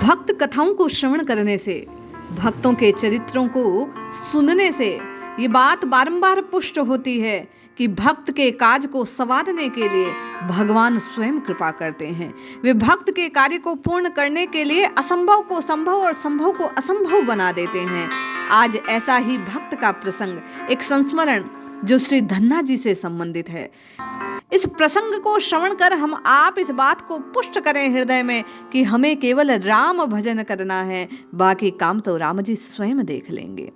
भक्त कथाओं को श्रवण करने से, भक्तों के चरित्रों को सुनने से ये बात बारंबार पुष्ट होती है कि भक्त के काज को संवारने के लिए भगवान स्वयं कृपा करते हैं। वे भक्त के कार्य को पूर्ण करने के लिए असंभव को संभव और संभव को असंभव बना देते हैं। आज ऐसा ही भक्त का प्रसंग, एक संस्मरण जो श्री धन्ना जी से संबंधित है। इस प्रसंग को श्रवण कर हम आप इस बात को पुष्ट करें हृदय में कि हमें केवल राम भजन करना है, बाकी काम तो राम जी स्वयं देख लेंगे।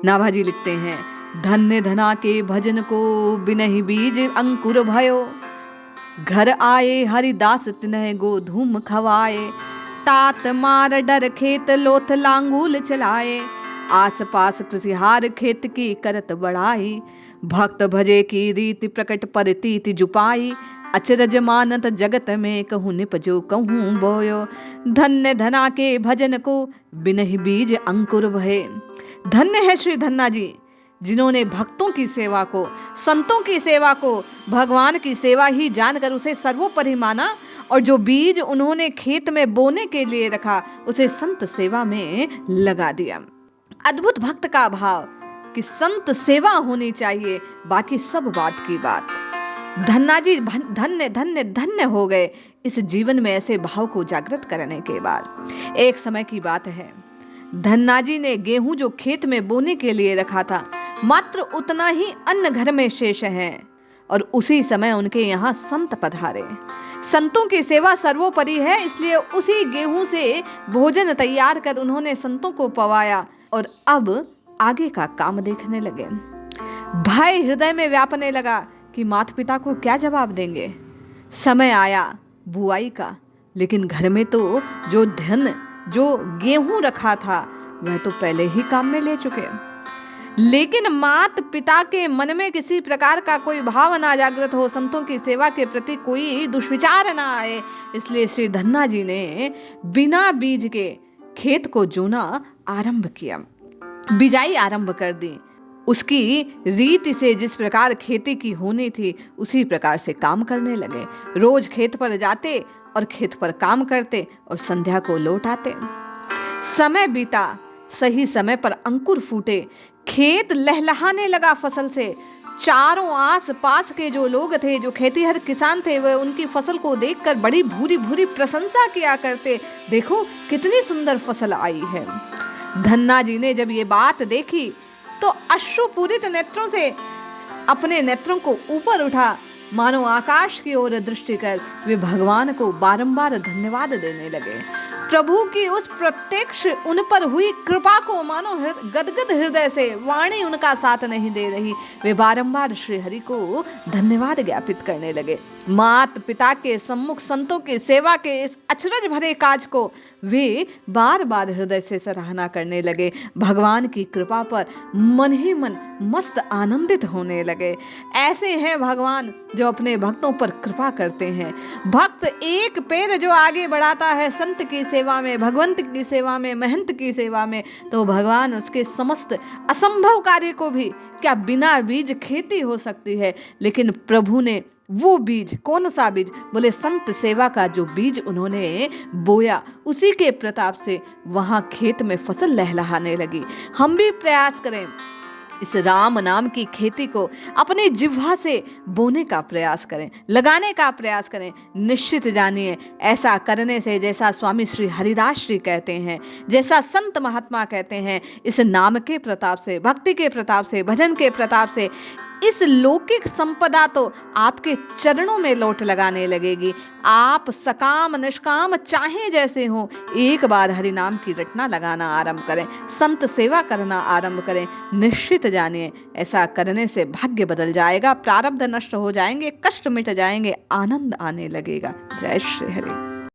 नाभाजी लिखते हैं, धन्य धना के भजन को बिनहि बीज अंकुर भयो, घर आए हरिदास तिन्ह गो धूम खवाए, तात मार डर खेत लोथ लांगूल चलाए, आस पास कृषिहार खेत की करत बढ़ाई, भक्त भजे की रीति प्रकट परतीति जुपाई, अचरज मानत जगत में कहूँ निपजो कहूँ बोयो, धन्य धना के भजन को बिनहि बीज अंकुर भये। धन्य है श्री धन्ना जी, जिन्होंने भक्तों की सेवा को, संतों की सेवा को भगवान की सेवा ही जानकर उसे सर्वोपरि माना, और जो बीज उन्होंने खेत में बोने के लिए रखा उसे संत सेवा में लगा दिया। अद्भुत भक्त का भाव कि संत सेवा होनी चाहिए, बाकी सब बात की बात। धन्ना जी धन्य धन्य धन्य हो गए इस जीवन में ऐसे भाव को जागृत करने के बाद। एक समय की बात है, धन्ना जी ने गेहूं जो खेत में बोने के लिए रखा था, मात्र उतना ही अन्न घर में शेष है, और उसी समय उनके यहाँ संत पधारे। संतों की सेवा सर्वोपरि है, इसलिए उसी गेहूं से भोजन तैयार कर उन्होंने संतों को पवाया और अब आगे का काम देखने लगे। भय हृदय में व्यापने लगा कि माता पिता को क्या जवाब देंगे। समय आया बुआई का, लेकिन घर में तो जो धन, जो गेहूं रखा था वह तो पहले ही काम में ले चुके। लेकिन माता पिता के मन में किसी प्रकार का कोई भाव ना जागृत हो, संतों की सेवा के प्रति कोई दुष्विचार ना आए, इसलिए श्री धन्ना जी ने बिना बीज के खेत को जोना आरंभ किया, बिजाई आरंभ कर दी। उसकी रीति से जिस प्रकार खेती की होनी थी उसी प्रकार से काम करने लगे। रोज खेत पर जाते और खेत पर काम करते और संध्या को लौट आते। समय बीता, सही समय पर अंकुर फूटे, खेत लहलहाने लगा फसल से। चारों आस पास के जो लोग थे, जो खेतीहर किसान थे, वे उनकी फसल को देखकर बड़ी भूरी भूरी प्रशंसा किया करते। देखो कितनी सुंदर फसल आई है। धन्ना जी ने जब ये बात देखी तो अश्रुपूरित नेत्रों से अपने नेत्रों को ऊपर उठा, मानो आकाश की ओर दृष्टि कर वे भगवान को बारंबार धन्यवाद देने लगे। प्रभु की उस प्रत्यक्ष उन पर हुई कृपा को मानो गदगद हृदय से, वाणी उनका साथ नहीं दे रही, वे बारंबार श्री हरि को धन्यवाद ज्ञापित करने लगे। मात पिता के सम्मुख संतों की सेवा के इस अचरज भरे काज को वे बार बार हृदय से सराहना करने लगे। भगवान की कृपा पर मन ही मन मस्त आनंदित होने लगे। ऐसे हैं भगवान जो अपने भक्तों पर कृपा करते हैं। भक्त एक पैर जो आगे बढ़ाता है संत की सेवा में, भगवंत की सेवा में, महंत की सेवा में, तो भगवान उसके समस्त असंभव कार्य को भी, क्या बिना बीज खेती हो सकती है, लेकिन प्रभु ने वो बीज, कौन सा बीज? बोले संत सेवा का जो बीज उन्होंने बोया, उसी के प्रताप से वहां खेत में फसल लहलहाने लगी। हम भी प्रयास करें, इस राम नाम की खेती को अपनी जिह्वा से बोने का प्रयास करें, लगाने का प्रयास करें। निश्चित जानिए, ऐसा करने से, जैसा स्वामी श्री हरिदास जी कहते हैं, जैसा संत महात्मा कहते हैं, इस नाम के प्रताप से, भक्ति के प्रताप से, भजन के प्रताप से इस लौकिक संपदा तो आपके चरणों में लौट लगाने लगेगी। आप सकाम निष्काम चाहे जैसे हो, एक बार हरि नाम की रटना लगाना आरंभ करें, संत सेवा करना आरंभ करें। निश्चित जानिए, ऐसा करने से भाग्य बदल जाएगा, प्रारब्ध नष्ट हो जाएंगे, कष्ट मिट जाएंगे, आनंद आने लगेगा। जय श्री हरि।